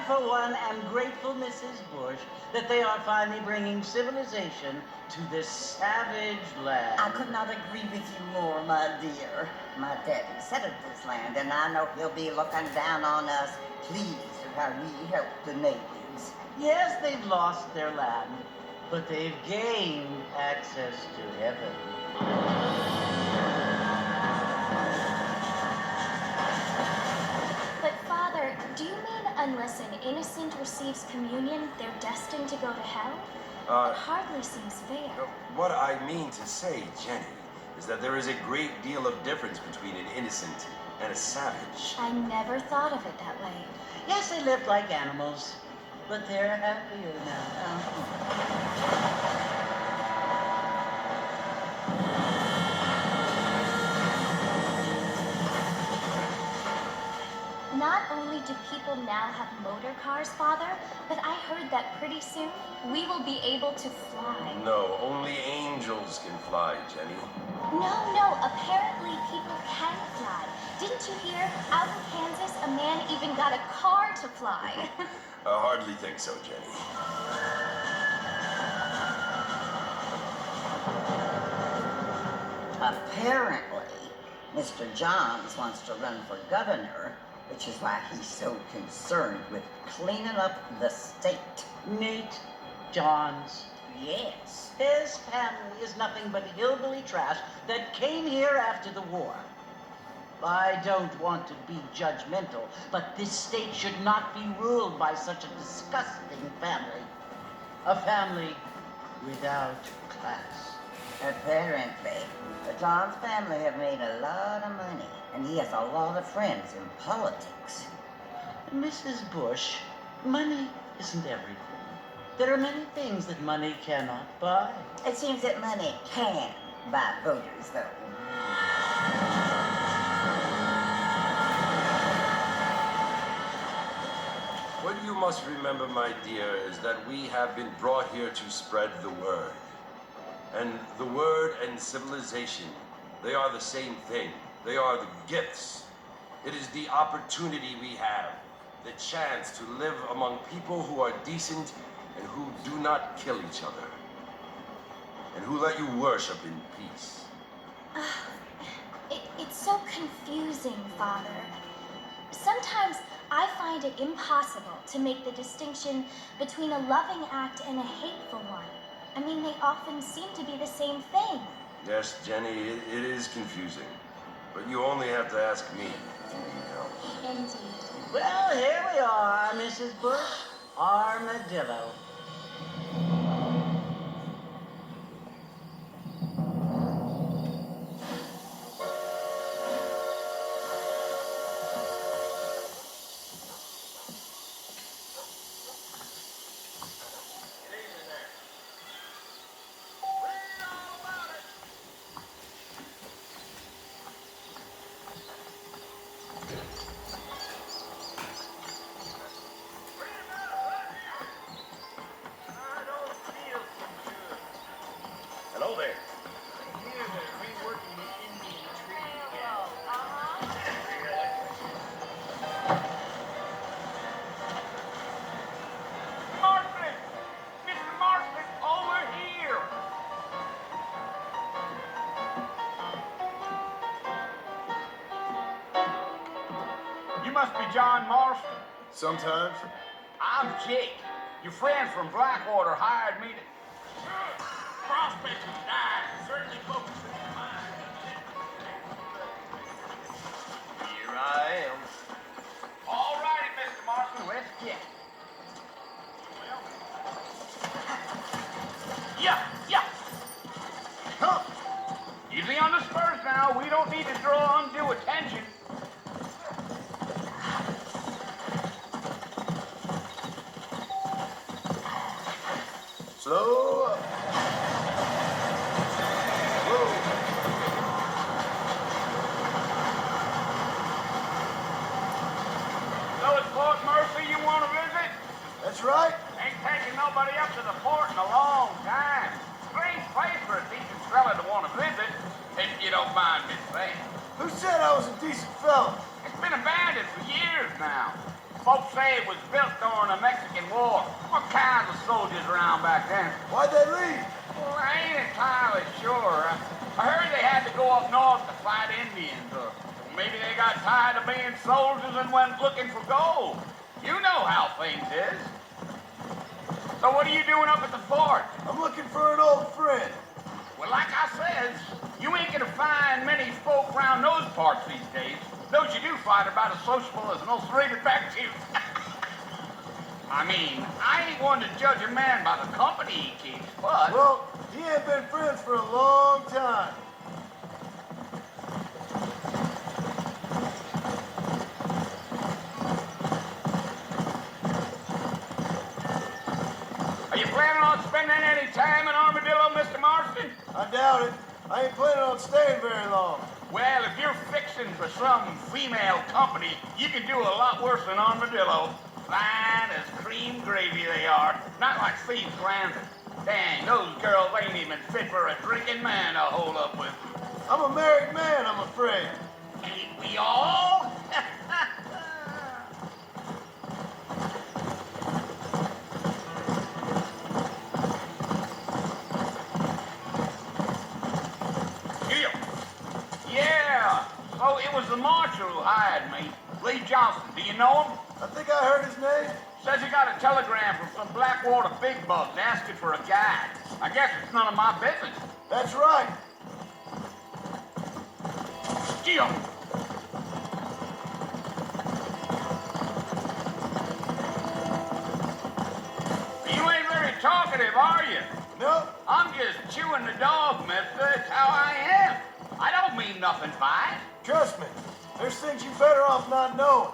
For one, am grateful, Mrs. Bush, that they are finally bringing civilization to this savage land. I could not agree with you more, my dear. My daddy settled this land, and I know he'll be looking down on us, pleased at how we help the natives. Yes, they've lost their land, but they've gained access to heaven. Do you mean unless an innocent receives communion, they're destined to go to hell? It hardly seems fair. What I mean to say, Jenny, is that there is a great deal of difference between an innocent and a savage. I never thought of it that way. Yes, they lived like animals, but they're happier now. Not only do people now have motor cars, Father, but I heard that pretty soon we will be able to fly. No, only angels can fly, Jenny. No, apparently people can fly. Didn't you hear? Out in Kansas, a man even got a car to fly. I hardly think so, Jenny. Apparently, Mr. Johns wants to run for governor, which is why he's so concerned with cleaning up the state. Nate Johns. Yes. His family is nothing but hillbilly trash that came here after the war. I don't want to be judgmental, but this state should not be ruled by such a disgusting family. A family without class. Apparently, the Johns family have made a lot of money, and he has a lot of friends in politics. Mrs. Bush, money isn't everything. There are many things that money cannot buy. It seems that money can buy voters, though. What you must remember, my dear, is that we have been brought here to spread the word. And the word and civilization, they are the same thing. They are the gifts. It is the opportunity we have, the chance to live among people who are decent and who do not kill each other, and who let you worship in peace. It's so confusing, Father. Sometimes I find it impossible to make the distinction between a loving act and a hateful one. I mean, they often seem to be the same thing. Yes, Jenny, it is confusing. But you only have to ask me if you need help. Indeed. Well, here we are, Mrs. Bush. Armadillo. must be John Marston. Sometimes. I'm Jake. Your friend from Blackwater hired me to... Prospecting died. Certainly focusing on mine. Here I am. All righty, Mr. Marston, let's get it. Yeah, yeah. Huh. Easy on the spurs now. We don't need to draw undue attention. Slow up. Whoa. So it's Fort Mercy you want to visit? That's right. Ain't taking nobody up to the fort in a long time. Strange place for a decent fella to want to visit, if you don't mind me saying. Who said I was a decent fella? It's been abandoned for years now. Folks say it was built during the Mexican War. What kinds of soldiers around back then? Why'd they leave? Well, I ain't entirely sure. I heard they had to go up north to fight Indians, or maybe they got tired of being soldiers and went looking for gold. You know how things is. So what are you doing up at the fort? I'm looking for an old friend. Well, like I said, you ain't gonna find many folk around those parts these days. Those you do find are about as sociable as an ulcerated back tooth. I mean, I ain't one to judge a man by the company he keeps, but... Well, he ain't been friends for a long time. Are you planning on spending any time in Armadillo, Mr. Marston? I doubt it. I ain't planning on staying very long. Well, if you're fixing for some female company, you can do a lot worse than Armadillo. Fine as cream gravy they are. Not like Steve's Landing. Dang, those girls ain't even fit for a drinking man to hold up with. I'm a married man, I'm afraid. Ain't we all? Yeah, so it was the marshal who hired me. Lee Johnson, do you know him? I think I heard his name. Says he got a telegram from some Blackwater big bug asking for a guide. I guess it's none of my business. That's right. Gio! You ain't very talkative, are you? No, I'm just chewing the dog, mister. It's how I am. I don't mean nothing by it. trust me. There's things you better off not knowing.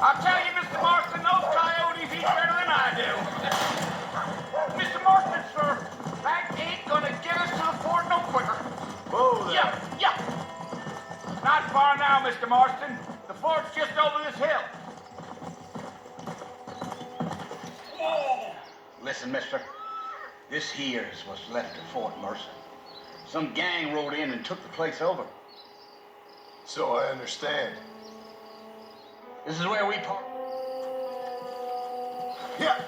I'll tell you, Mr. Marston, those coyotes eat better than I do. Mr. Marston, sir, that ain't gonna get us to the fort no quicker. Whoa there. Yeah. Not far now, Mr. Marston. The fort's just over this hill. Whoa! Listen, mister. This here is what's left of Fort Mercy. Some gang rode in and took the place over. So I understand. This is where we park. Yeah.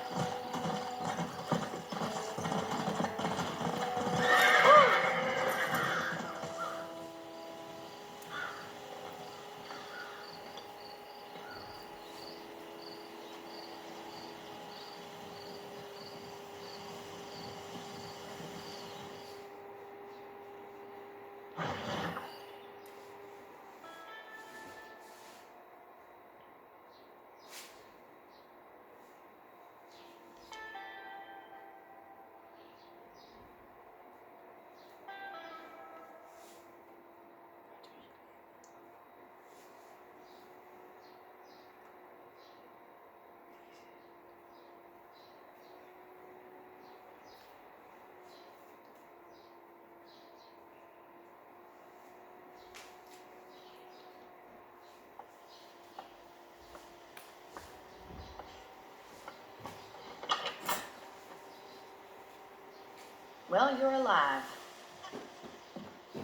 Well, you're alive.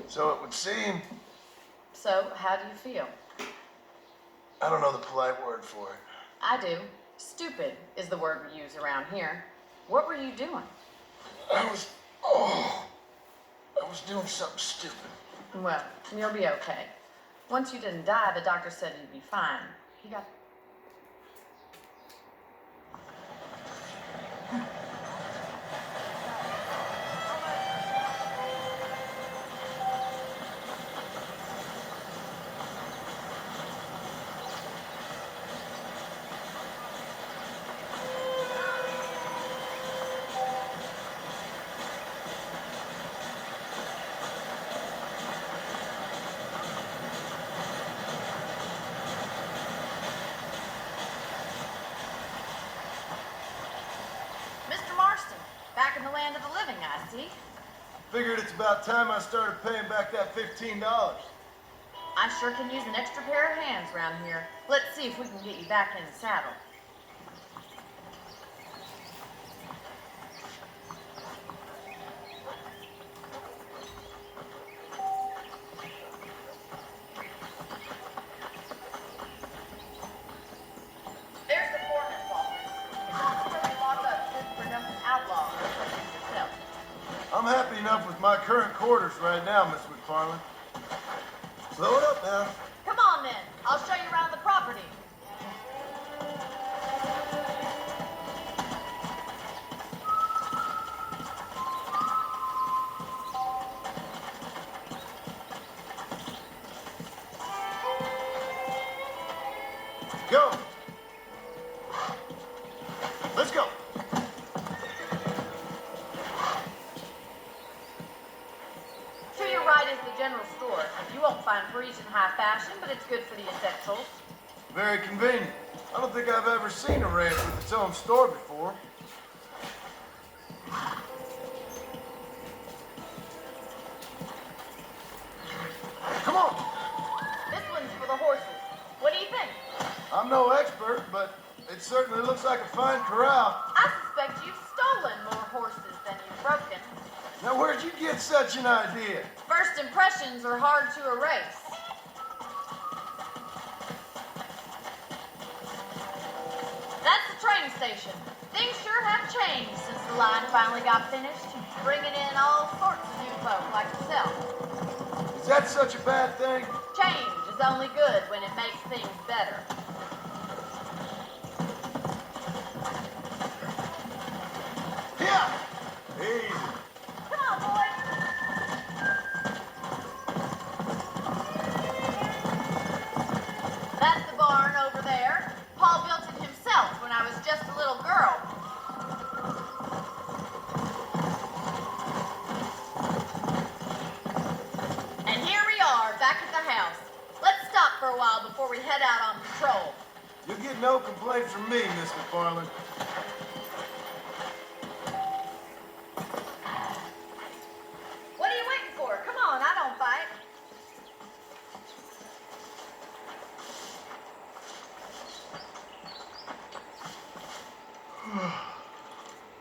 So it would seem. So, how do you feel? I don't know the polite word for it. I do. Stupid is the word we use around here. What were you doing? I I was doing something stupid. Well, you'll be okay. Once you didn't die, the doctor said you'd be fine. He got... Mr. Marston, back in the land of the living, I see. Figured it's about time I started paying back that $15. I sure can use an extra pair of hands around here. Let's see if we can get you back in the saddle. There's the foreman's office. It's also where we lock up good for nothing outlaws such as yourself. I'm happy enough with my current quarters right now, Miss McFarland. Slow it up now. Come on then, I'll show you around the property. Go. Let's go. To your right is the general store. You won't find Parisian high fashion, but it's good for the essentials. Very convenient. I don't think I've ever seen a ranch with its own store before. Come on. This one's for the horses. What do you think? I'm no expert, but it certainly looks like a fine corral. I suspect you've stolen more horses than you've broken. Now, where'd you get such an idea? First impressions are hard to erase. That's the train station. Things sure have changed since the line finally got finished, bringing in all sorts of new folk like yourself. Is that such a bad thing? Change is only good when it makes things better. Yeah. Easy. Come on, boys. That's the barn over there. Paul built it himself when I was just a little girl. And here we are, back at the house. Let's stop for a while before we head out on patrol. You'll get no complaints from me, Miss McFarland. What are you waiting for? Come on, I don't fight.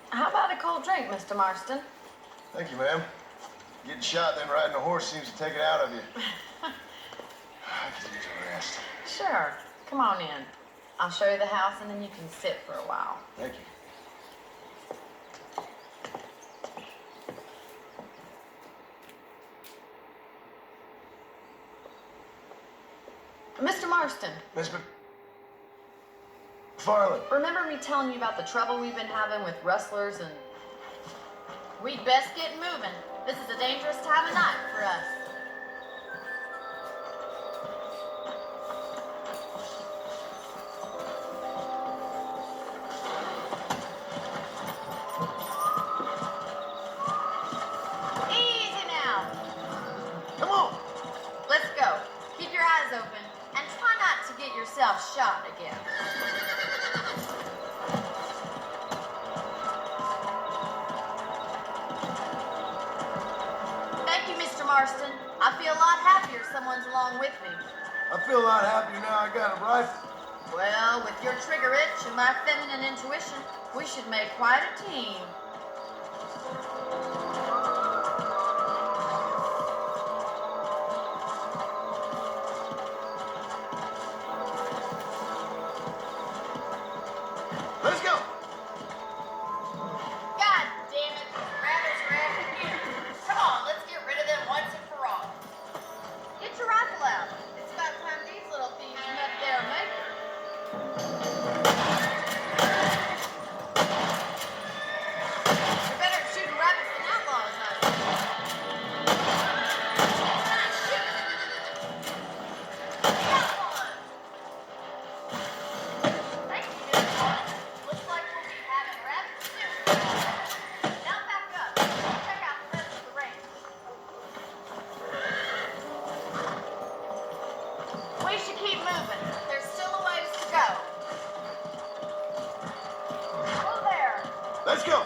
How about a cold drink, Mr. Marston? Thank you, ma'am. Getting shot, then riding a horse seems to take it out of you. I could use a rest. Sure. Come on in. I'll show you the house and then you can sit for a while. Thank you. Mr. Marston, Miss McFarland. remember me telling you about the trouble we've been having with rustlers and... We'd best get moving. This is a dangerous time of night for us. Easy now. Come on. Let's go. Keep your eyes open and try not to get yourself shot again. Thank you, Mr. Marston. I feel a lot happier someone's along with me. I feel a lot happier now I got a rifle. Well, with your trigger itch and my feminine intuition, we should make quite a team. Let's go. God damn it, these rabbits are after here. Come on, let's get rid You're better at shooting rabbits than outlaws, I see. Shoot! Got one! Thank you, Miss Martin. Looks like we'll be having rabbits soon. Now back up. Check out the rest of the range. We should keep moving. There's still a ways to go. Hello there. Let's go.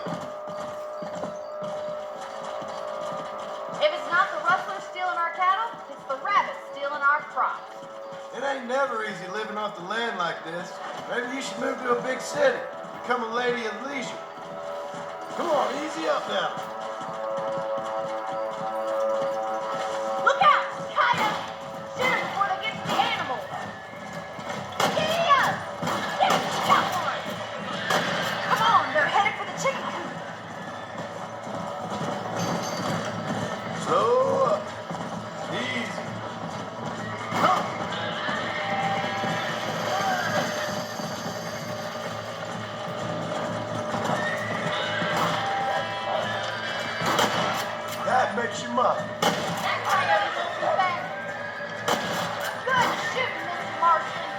If it's not the rustlers stealing our cattle, it's the rabbits stealing our crops. It ain't never easy living off the land like this. Maybe you should move to a big city. Become a lady of leisure. Come on, easy up now. Look out! Coyote! Shoot them before they get to the animals. Giddy up! Yes, got one! Come on, they're headed for the chicken coop. Slow up. Easy. Come. That makes you muff. That coyote won't be back. Good shooting, Mr. Marston.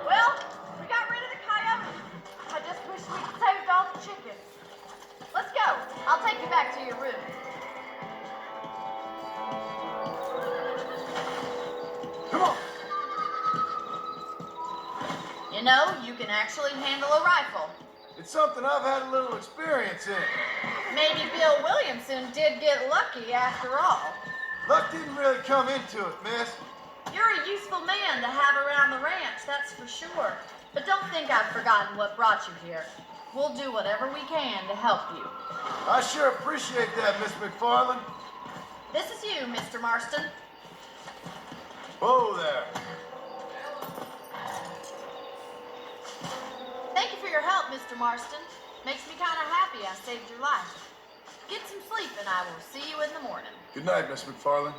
Well, we got rid of the coyote. I just wish we'd saved all the chickens. Let's go. I'll take you back to your room. Come on. You know, you can actually handle a rifle. It's something I've had a little experience in. Maybe Bill Williamson did get lucky after all. Luck didn't really come into it, miss. You're a useful man to have around the ranch, that's for sure. But don't think I've forgotten what brought you here. We'll do whatever we can to help you. I sure appreciate that, Miss McFarland. This is you, Mr. Marston. Whoa there. Thank you for your help, Mr. Marston. Makes me kind of happy I saved your life. Get some sleep and I will see you in the morning. Good night, Miss McFarland.